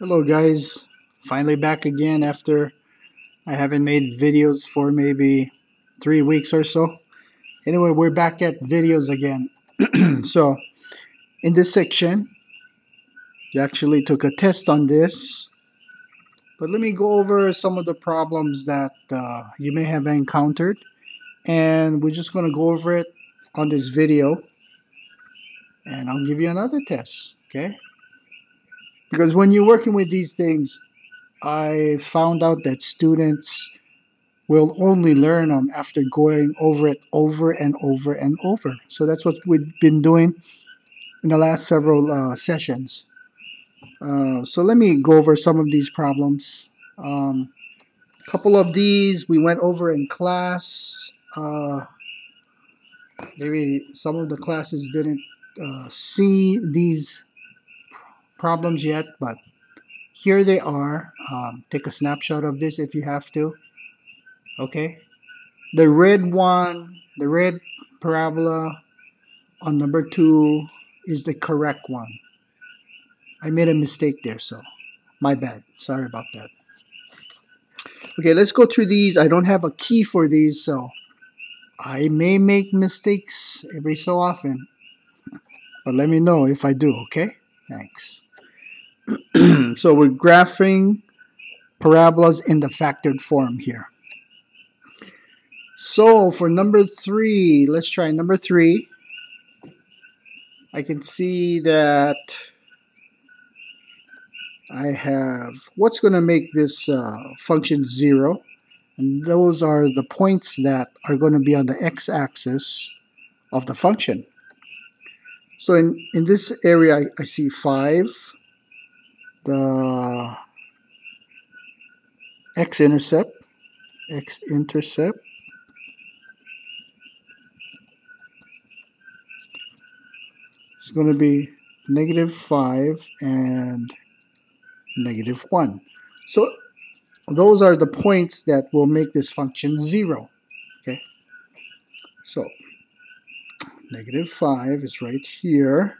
Hello guys, finally back again after I haven't made videos for maybe 3 weeks or so. Anyway, we're back at videos again. So in this section, you actually took a test on this, but let me go over some of the problems that you may have encountered, and we're just going to go over it on this video, and I'll give you another test, okay? Because when you're working with these things, I found out that students will only learn them after going over it over and over and over. So that's what we've been doing in the last several sessions. So let me go over some of these problems. A couple of these we went over in class. Maybe some of the classes didn't see these problems yet, but here they are. Take a snapshot of this if you have to. Okay. The red one, the red parabola on number 2 is the correct one. I made a mistake there, so my bad. Sorry about that. Okay, let's go through these. I don't have a key for these, so I may make mistakes every so often. But let me know if I do, okay? Thanks. So we're graphing parabolas in the factored form here. So for number 3, let's try number 3. I can see that I have what's going to make this function 0, and those are the points that are going to be on the x-axis of the function. So in this area I see 5, the x-intercept is going to be -5 and -1. So those are the points that will make this function 0. Okay, so -5 is right here.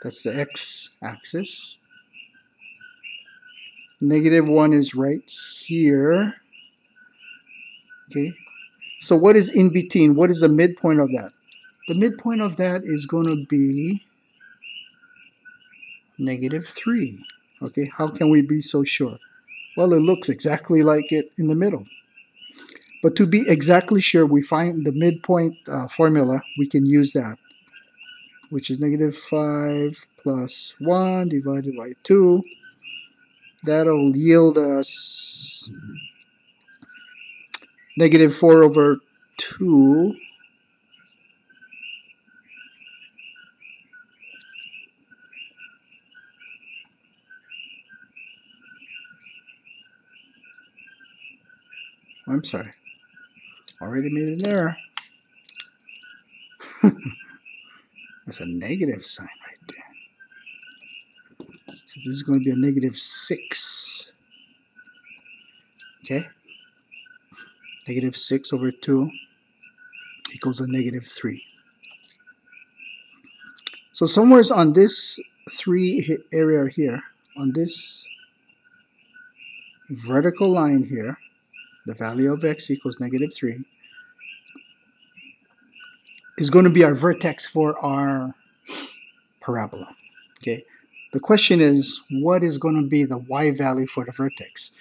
That's the x-axis. -1 is right here. Okay, so what is in between? What is the midpoint of that? The midpoint of that is going to be -3. Okay, how can we be so sure? Well, it looks exactly like it in the middle. But to be exactly sure, we find the midpoint formula. We can use that, which is -5 plus 1 divided by 2. That'll yield us -4 over 2. I'm sorry. Already made an error. That's a negative sign right there. So this is going to be a -6. Okay? -6 over 2 equals a -3. So somewhere on this 3 area here, on this vertical line here, the value of x equals -3 is going to be our vertex for our parabola. Okay. The question is, what is going to be the y value for the vertex?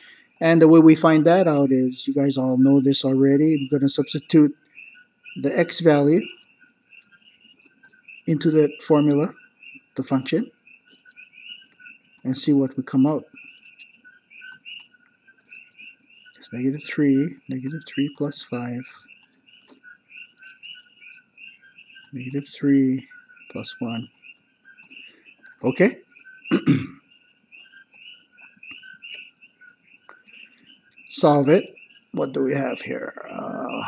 And the way we find that out is, you guys all know this already. We're going to substitute the x value into the formula, the function, and see what would come out. It's -3, -3 plus 5, -3 plus 1. Okay? Solve it. What do we have here?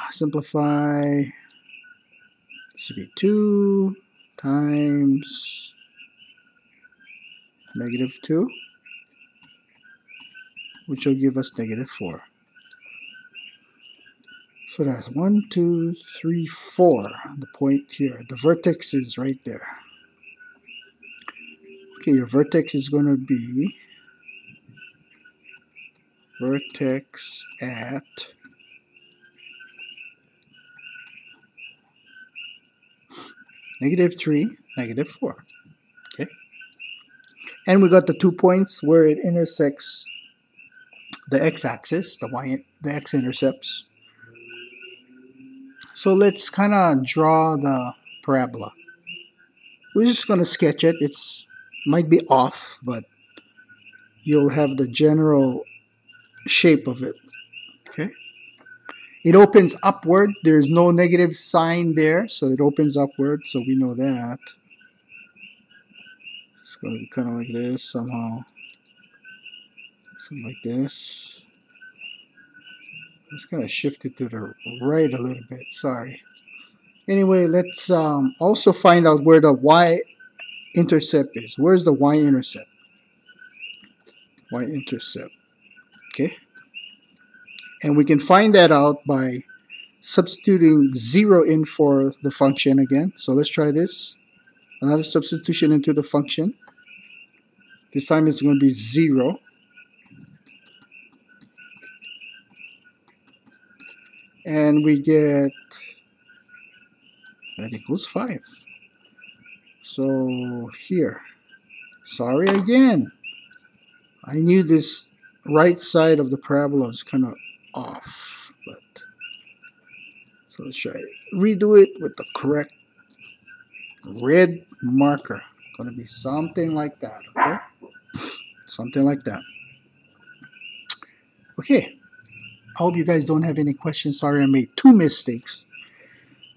Simplify. Should be 2 times -2, which will give us -4. So that's 1, 2, 3, 4. The point here. The vertex is right there. Okay, your vertex is going to be vertex at -3, -4. Okay. And we got the 2 points where it intersects the x-axis, the x-intercepts. So let's kind of draw the parabola. We're just going to sketch it. It's might be off, but you'll have the general shape of it. Okay. It opens upward. There's no negative sign there, so it opens upward, so we know that. It's going to be kind of like this somehow. Something like this. Let's kind of shift it to the right a little bit. Sorry. Anyway, let's also find out where the y-intercept is. Where's the y-intercept? Y-intercept. Okay. And we can find that out by substituting 0 in for the function again. So let's try this. Another substitution into the function. This time it's going to be 0. And we get that equals 5. So here, sorry again. I knew this right side of the parabola was kind of off, but so let's try it. Redo it with the correct red marker. Going to be something like that, okay? Something like that. Okay. I hope you guys don't have any questions. Sorry, I made 2 mistakes.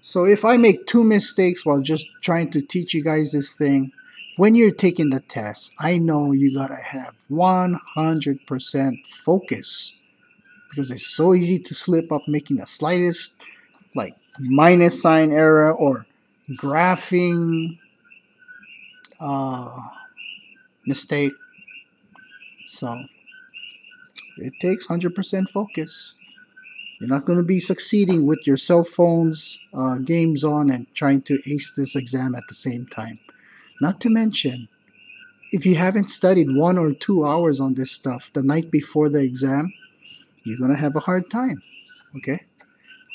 So if I make 2 mistakes while just trying to teach you guys this thing, when you're taking the test, I know you gotta have 100% focus, because it's so easy to slip up making the slightest like minus sign error or graphing mistake. So it takes 100% focus. You're not going to be succeeding with your cell phones, games on, and trying to ace this exam at the same time. Not to mention, if you haven't studied 1 or 2 hours on this stuff the night before the exam, you're going to have a hard time. Okay?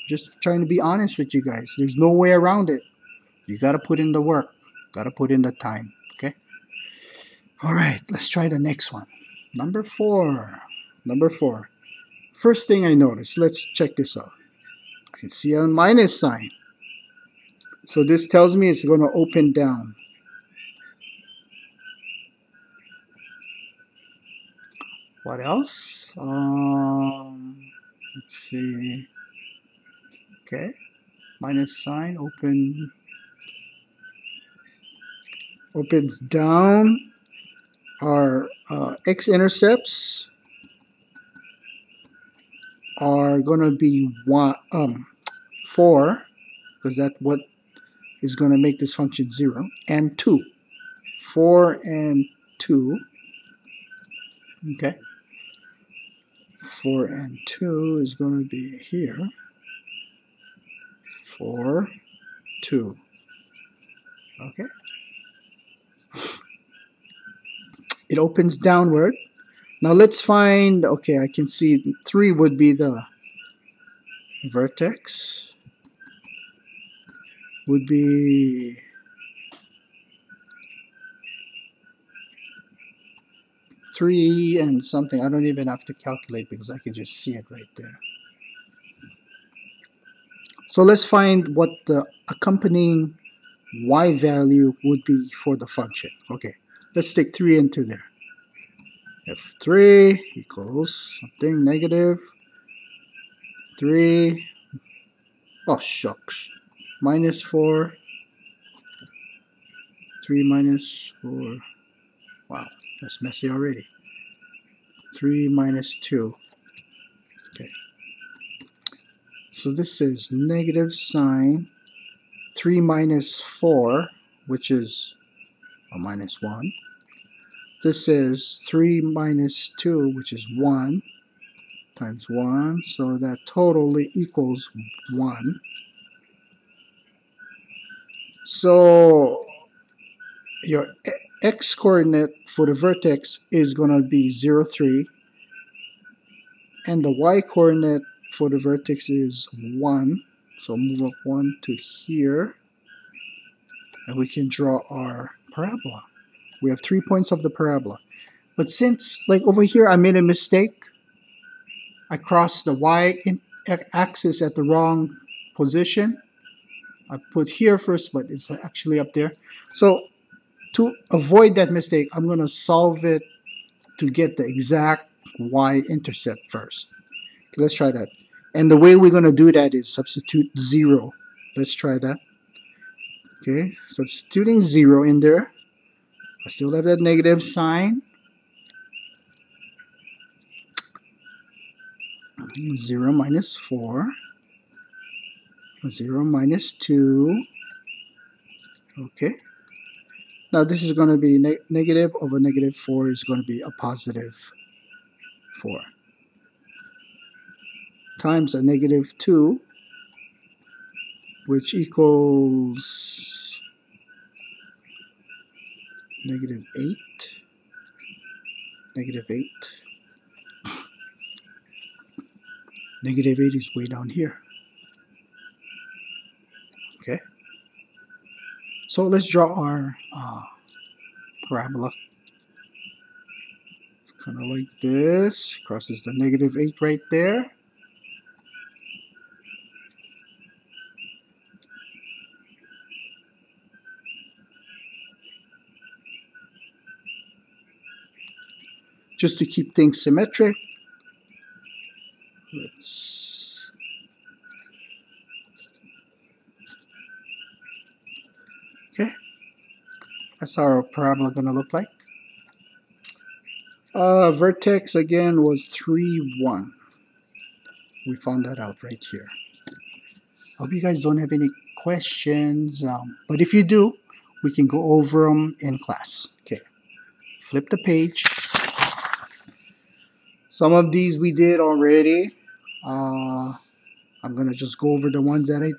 Just trying to be honest with you guys. There's no way around it. You got to put in the work. Got to put in the time. Okay? All right, let's try the next one. Number 4. Number 4. First thing I noticed, let's check this out. I can see a minus sign. So this tells me it's going to open down. What else? Let's see. Okay. Minus sign, opens down. Our x-intercepts are going to be 4, because that's what is going to make this function 0, and 2. 4 and 2. Okay. 4 and 2 is going to be here. 4, 2. Okay. It opens downward. Now let's find, okay, I can see 3 would be the vertex. Would be 3 and something. I don't even have to calculate because I can just see it right there. So let's find what the accompanying y value would be for the function. Okay, let's stick 3 into there. If 3 equals something negative 3, oh shucks, minus 4, 3 minus 4, wow, that's messy already. 3 minus 2. Okay. So this is negative sign 3 minus 4, which is a minus 1. This is 3 minus 2, which is 1, times 1. So that totally equals 1. So your x-coordinate for the vertex is going to be 0, 3. And the y-coordinate for the vertex is 1. So move up 1 to here. And we can draw our parabola. We have 3 points of the parabola. But since, like over here, I made a mistake. I crossed the y-axis at the wrong position. I put here first, but it's actually up there. So to avoid that mistake, I'm going to solve it to get the exact y-intercept first. Okay, let's try that. And the way we're going to do that is substitute 0. Let's try that. Okay, substituting 0 in there. I still have that negative sign. 0 minus 4. 0 minus 2. Okay. Now this is going to be negative over negative 4 is going to be a positive 4. Times a negative 2, which equals negative 8. Negative 8. Negative 8 is way down here. Okay. So let's draw our parabola. Kind of like this. Crosses the negative 8 right there. Just to keep things symmetric, okay, that's how our parabola gonna look like. Vertex again was 3, 1. We found that out right here. Hope you guys don't have any questions, but if you do, we can go over them in class. Okay, flip the page. Some of these we did already. I'm gonna just go over the ones that I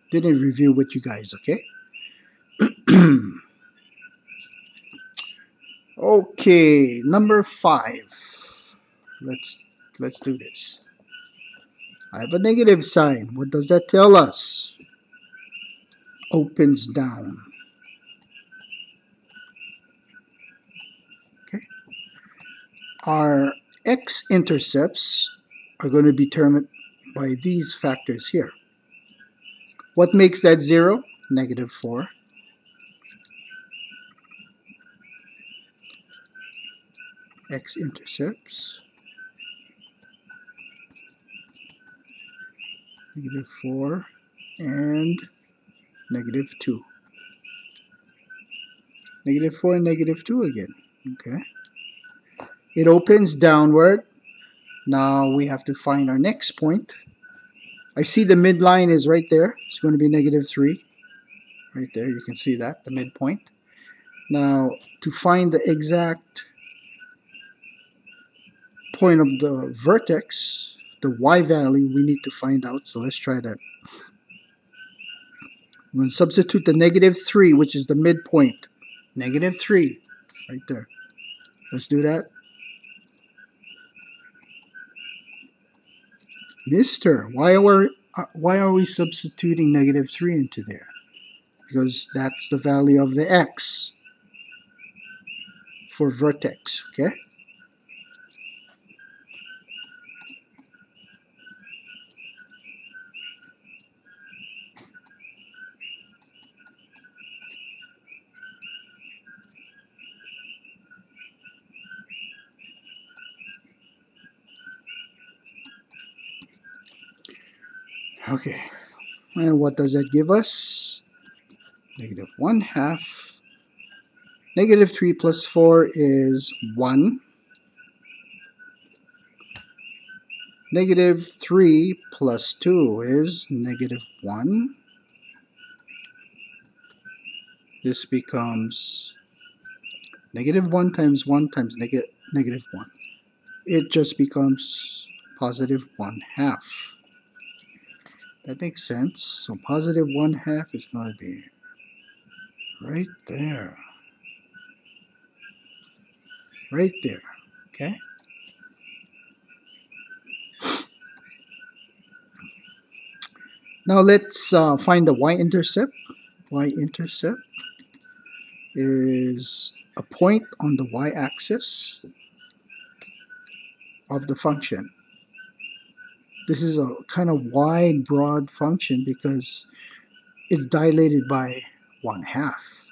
didn't review with you guys. Okay. Okay, number 5. Let's do this. I have a negative sign. What does that tell us? Opens down. Okay. Our x-intercepts are going to be determined by these factors here. What makes that 0? Negative 4. X-intercepts. Negative 4 and negative 2. Negative 4 and negative 2 again. Okay. It opens downward. Now we have to find our next point. I see the midline is right there. It's going to be negative 3. Right there, you can see that, the midpoint. Now, to find the exact point of the vertex, the y value, we need to find out. So let's try that. I'm going to substitute the negative 3, which is the midpoint. Negative 3, right there. Let's do that. Mister, why are we substituting negative 3 into there? Because that's the value of the x for vertex, okay? Okay, and what does that give us? Negative 1/2. Negative 3 plus 4 is 1. Negative 3 plus 2 is negative 1. This becomes negative 1 times 1 times negative 1. It just becomes positive 1/2. That makes sense. So positive 1/2 is going to be right there. Right there. Okay? Now let's find the y-intercept. Y-intercept is a point on the y-axis of the function. This is a kind of wide, broad function because it's dilated by 1/2.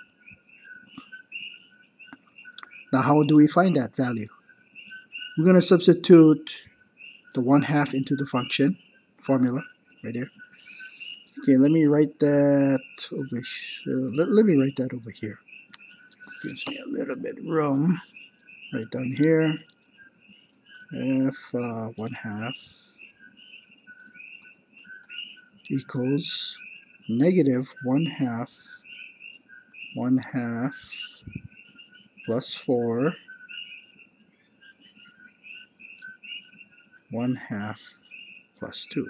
Now how do we find that value? We're going to substitute the 1/2 into the function formula right here. Okay, let me write that over here. Let me write that over here. Gives me a little bit room. Right down here. F 1/2 equals negative 1/2 plus 4 1/2 plus 2.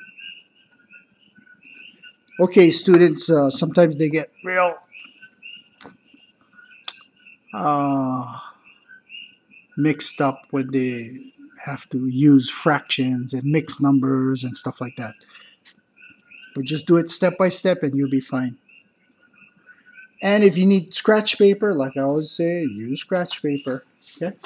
Okay, students, sometimes they get real mixed up when they have to use fractions and mixed numbers and stuff like that. But just do it step by step and you'll be fine. And if you need scratch paper, like I always say, use scratch paper. Okay?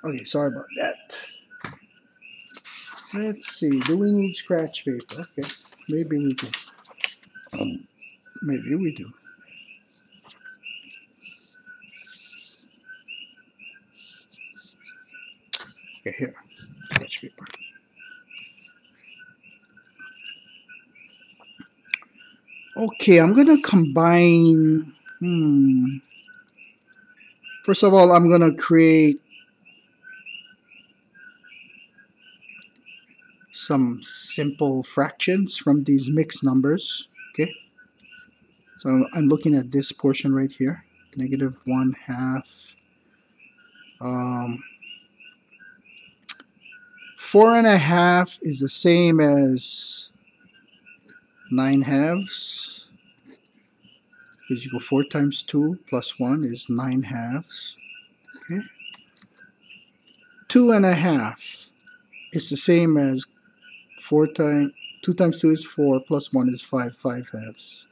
Okay, sorry about that. Let's see, do we need scratch paper? Okay, maybe we do. Maybe we do. Okay, here, scratch paper. Okay, I'm gonna combine, First of all, I'm gonna create some simple fractions from these mixed numbers, okay? So I'm looking at this portion right here, negative 1/2. 4.5 is the same as 9/2, because you go 4 times 2 plus 1 is 9/2. Okay. 2.5 is the same as 2 times 2 is 4 plus 1 is 5/5.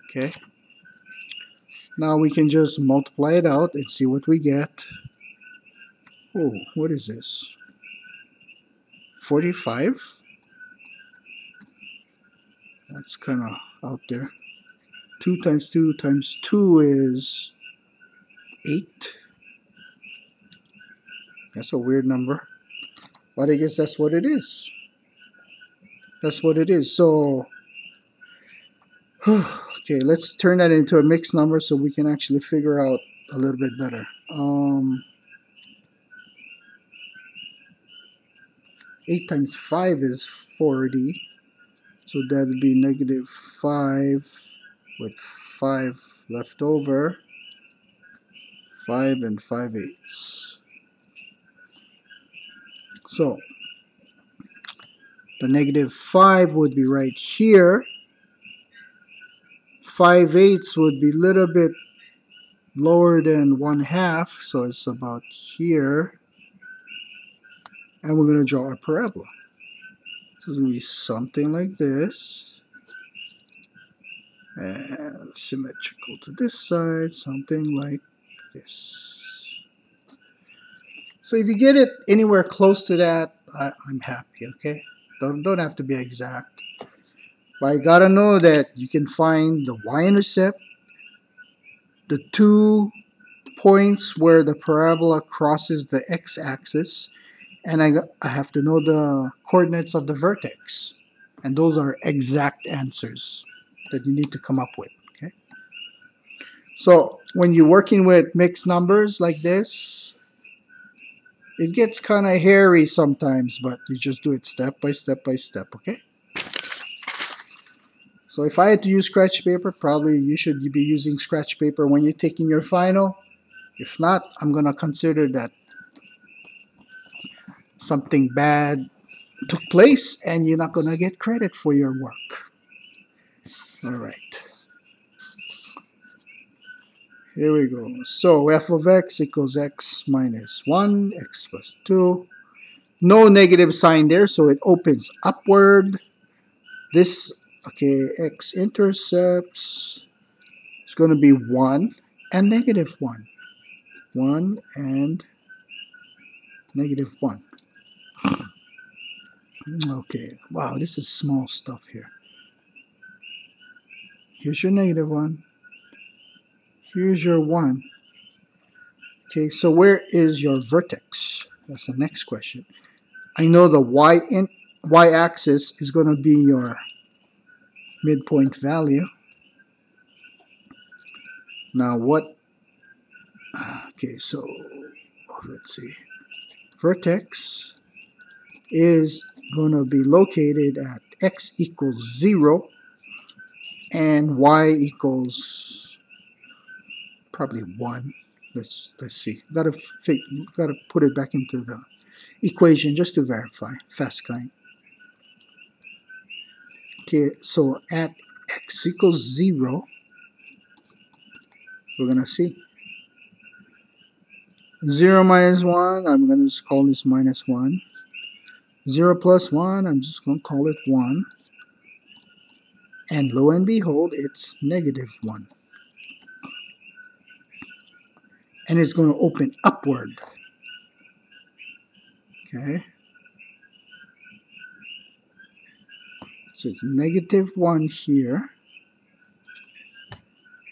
Okay. Now we can just multiply it out and see what we get. Oh, what is this? 45? That's kind of out there. 2 times 2 times 2 is 8. That's a weird number. But I guess that's what it is. That's what it is. So, okay, let's turn that into a mixed number so we can actually figure out a little bit better. 8 times 5 is 40. So that would be negative 5 with 5 left over. 5 and 5/8. So the negative 5 would be right here. 5/8 would be a little bit lower than 1/2, so it's about here. And we're going to draw a parabola. So it's going to be something like this. And symmetrical to this side, something like this. So if you get it anywhere close to that, I'm happy, okay? Don't have to be exact. But I gotta know that you can find the y-intercept, the 2 points where the parabola crosses the x-axis, and I have to know the coordinates of the vertex. And those are exact answers that you need to come up with, okay? So when you're working with mixed numbers like this, it gets kind of hairy sometimes, but you just do it step by step by step, okay? So if I had to use scratch paper, probably you should be using scratch paper when you're taking your final. If not, I'm going to consider that something bad took place and you're not going to get credit for your work. All right. Here we go. So f of x equals x minus 1, x plus 2. No negative sign there, so it opens upward. This, okay, x-intercepts is going to be 1 and negative 1. 1 and negative 1. Okay, wow, this is small stuff here. Here's your negative 1. Here's your 1. Okay, so where is your vertex? That's the next question. I know the y-axis is going to be your midpoint value. Now what? Okay, so let's see. Vertex is going to be located at x equals 0 and y equals probably 1. Let's see. Gotta put it back into the equation just to verify. Fast kind. Okay, so at x equals 0, we're gonna see 0 minus 1. I'm gonna just call this minus 1. 0 plus 1. I'm just gonna call it 1. And lo and behold, it's negative 1. And it's going to open upward. Okay. So it's negative 1 here.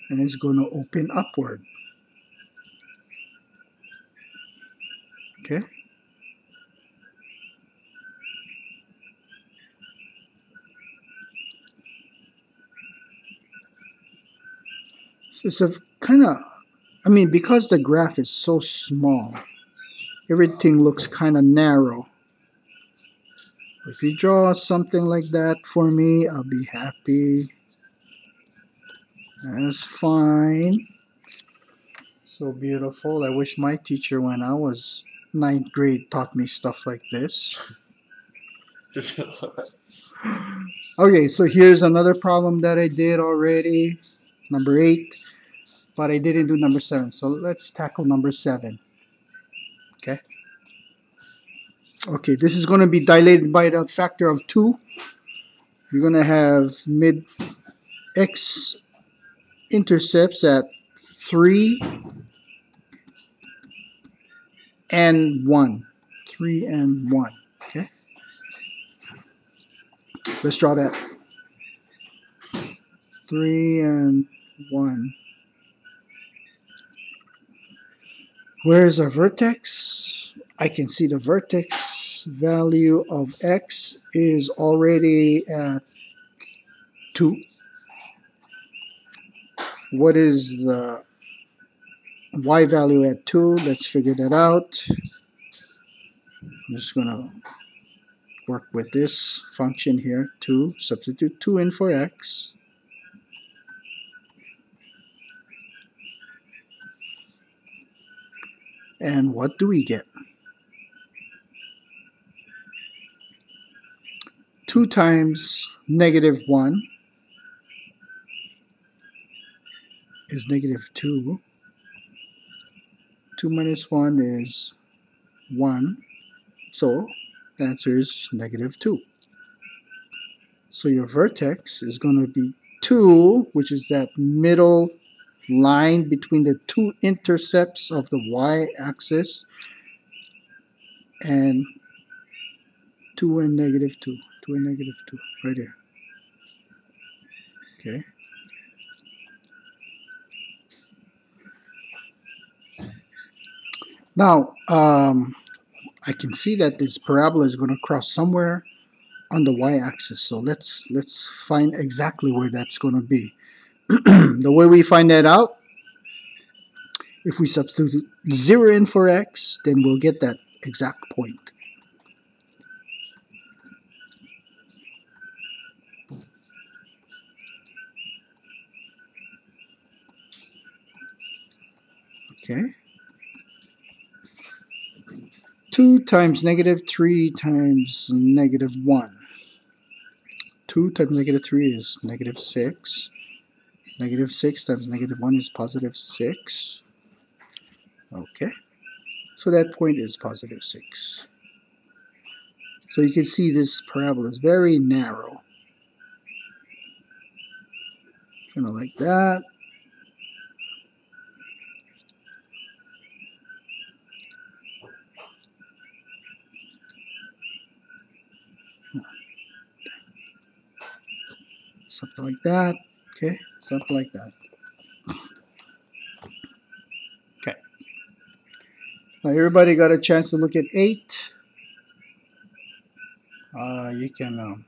And it's going to open upward. Okay. So it's a kind of, I mean, because the graph is so small, everything looks kind of narrow. If you draw something like that for me, I'll be happy. That's fine. So beautiful. I wish my teacher when I was 9th grade taught me stuff like this. Okay, so here's another problem that I did already. Number 8. But I didn't do number 7. So let's tackle number 7. Okay. Okay, this is going to be dilated by the factor of 2. You're going to have mid x intercepts at 3 and 1. 3 and 1. Okay. Let's draw that. 3 and 1. Where is our vertex? I can see the vertex value of x is already at 2. What is the y value at 2? Let's figure that out. I'm just going to work with this function here, 2. Substitute 2 in for x. And what do we get? 2 times negative 1 is negative 2. 2 minus 1 is 1. So the answer is negative 2. So your vertex is going to be 2, which is that middle line between the two intercepts of the y-axis, and 2 and negative 2. 2 and negative 2, right here. Okay. Now, I can see that this parabola is going to cross somewhere on the y-axis. So let's find exactly where that's going to be. The way we find that out, if we substitute 0 in for x, then we'll get that exact point. Okay. 2 times negative 3 times negative 1. 2 times negative 3 is negative 6. Negative 6 times negative 1 is positive 6. Okay. So that point is positive 6. So you can see this parabola is very narrow. Kind of like that. Something like that. Okay. Something like that. Okay. Now everybody got a chance to look at 8. You can,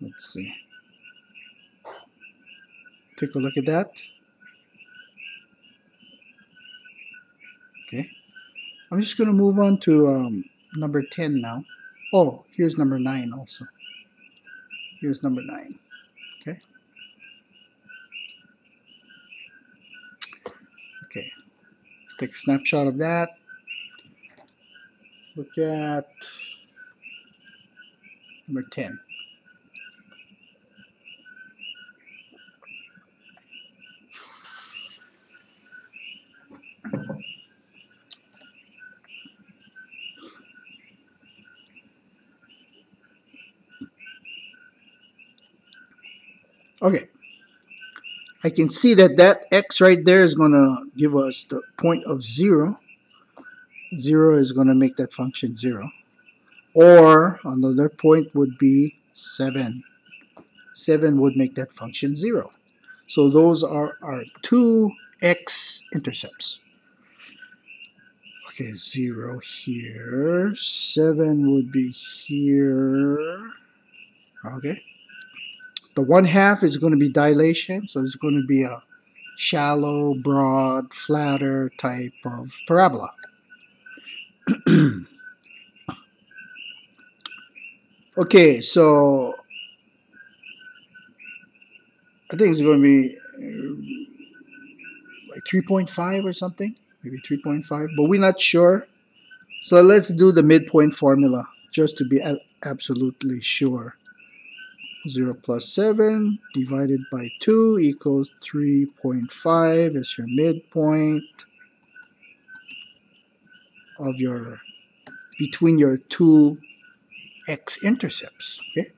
let's see. Take a look at that. Okay. I'm just going to move on to number 10 now. Oh, here's number 9 also. Here's number 9. Okay. Okay. Let's take a snapshot of that. Look at number 10. Okay. I can see that that x right there is going to give us the point of 0. 0 is going to make that function 0. Or another point would be 7. 7 would make that function 0. So those are our two x-intercepts. Okay, 0 here. 7 would be here. Okay. The 1/2 is going to be dilation, so it's going to be a shallow, broad, flatter type of parabola. Okay, so I think it's going to be like 3.5 or something, maybe 3.5, but we're not sure. So let's do the midpoint formula just to be absolutely sure. 0 plus 7 divided by 2 equals 3.5 is your midpoint of your between your two x-intercepts. Okay,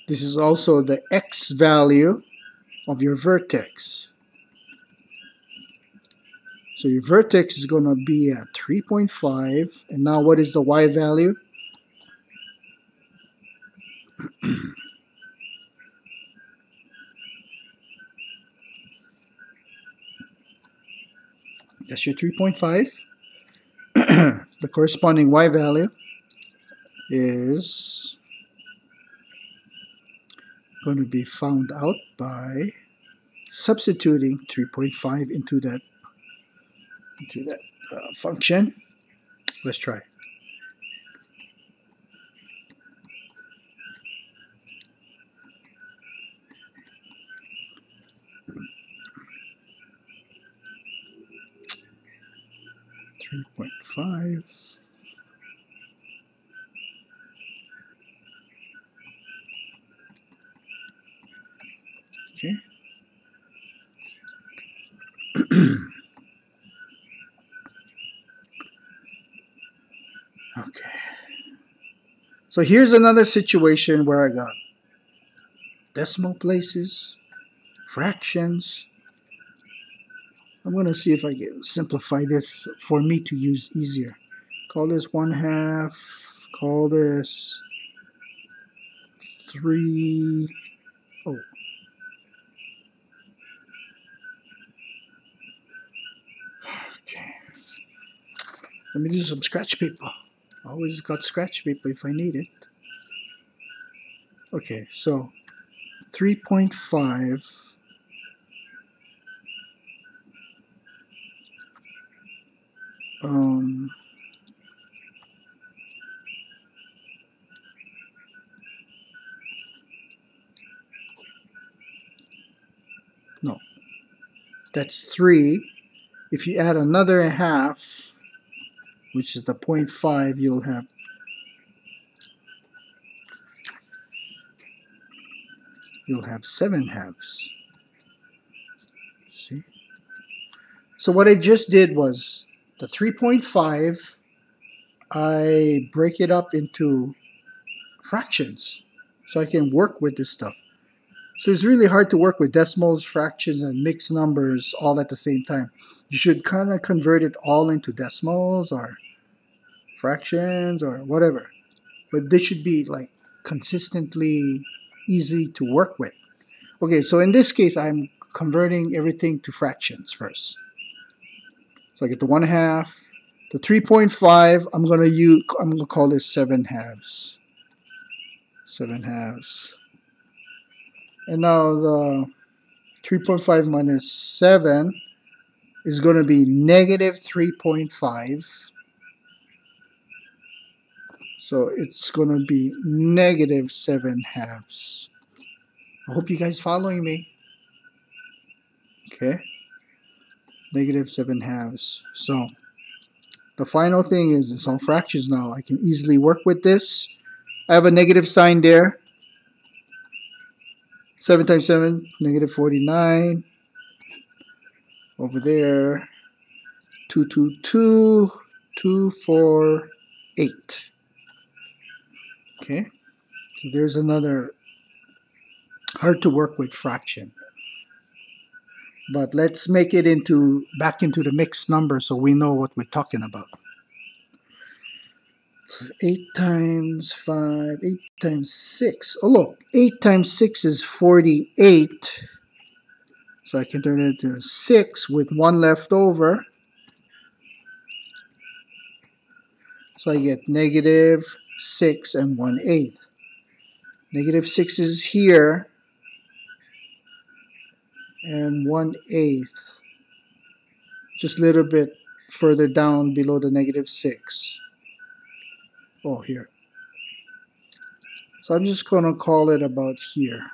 this is also the x value of your vertex. So your vertex is going to be at 3.5, and now what is the y value? That's your 3.5. The corresponding y value is going to be found out by substituting 3.5 into that function. Let's try. Three point five. Okay. Okay. So here's another situation where I got decimal places, fractions. I'm going to see if I can simplify this for me to use easier. Call this 1/2. Call this 3. Oh. Okay. Let me do some scratch paper. Always got scratch paper if I need it. Okay, so 3.5 no, that's 3. If you add another 1/2, which is the 0.5, you'll have you'll have 7 halves. See? So what I just did was the 3.5, I break it up into fractions so I can work with this stuff. So it's really hard to work with decimals, fractions, and mixed numbers all at the same time. You should kind of convert it all into decimals or fractions or whatever. But this should be like consistently easy to work with. Okay, so in this case, I'm converting everything to fractions first. So I get the 1/2. The 3.5, I'm gonna call this 7 halves. 7 halves. And now the 3.5 minus 7 is going to be negative 3.5. So it's going to be negative 7 halves. I hope you guys following me. Okay. Negative 7 halves. So the final thing is it's all fractions now. I can easily work with this. I have a negative sign there. 7 times 7, negative 49. Over there, 2, 2, 4, 8. Okay, so there's another hard to work with fraction. But let's make it back into the mixed number so we know what we're talking about. So 8 times 5, 8 times 6. Oh look, 8 times 6 is 48. So I can turn it into 6 with 1 left over. So I get negative 6 and 1/8. Negative 6 is here. And 1/8. Just a little bit further down below the negative 6. Oh, here. So I'm just going to call it about here.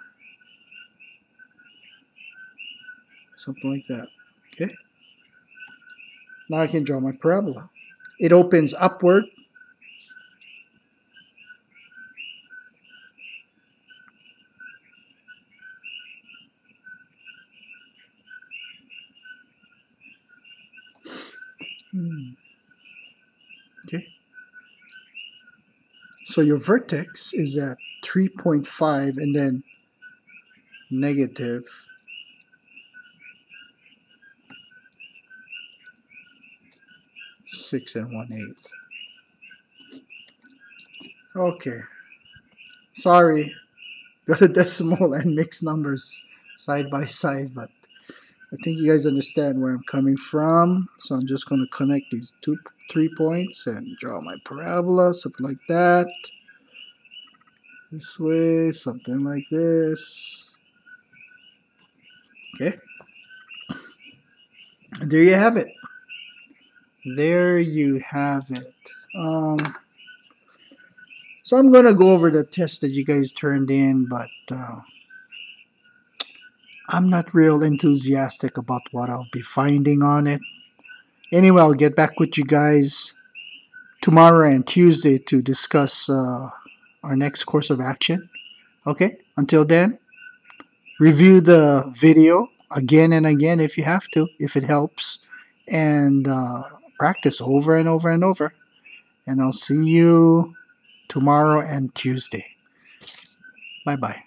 Something like that. Okay. Now I can draw my parabola. It opens upward. Okay. So your vertex is at 3.5 and then negative 6 and 1/8. Okay. Sorry. Got a decimal and mixed numbers side by side, but I think you guys understand where I'm coming from. So I'm just going to connect these 3 points and draw my parabola, something like that. This way, something like this. Okay. And there you have it. There you have it. So I'm going to go over the test that you guys turned in, but I'm not real enthusiastic about what I'll be finding on it. Anyway, I'll get back with you guys tomorrow and Tuesday to discuss our next course of action. Okay, until then, review the video again and again if you have to, if it helps, and practice over and over and over. And I'll see you tomorrow and Tuesday. Bye-bye.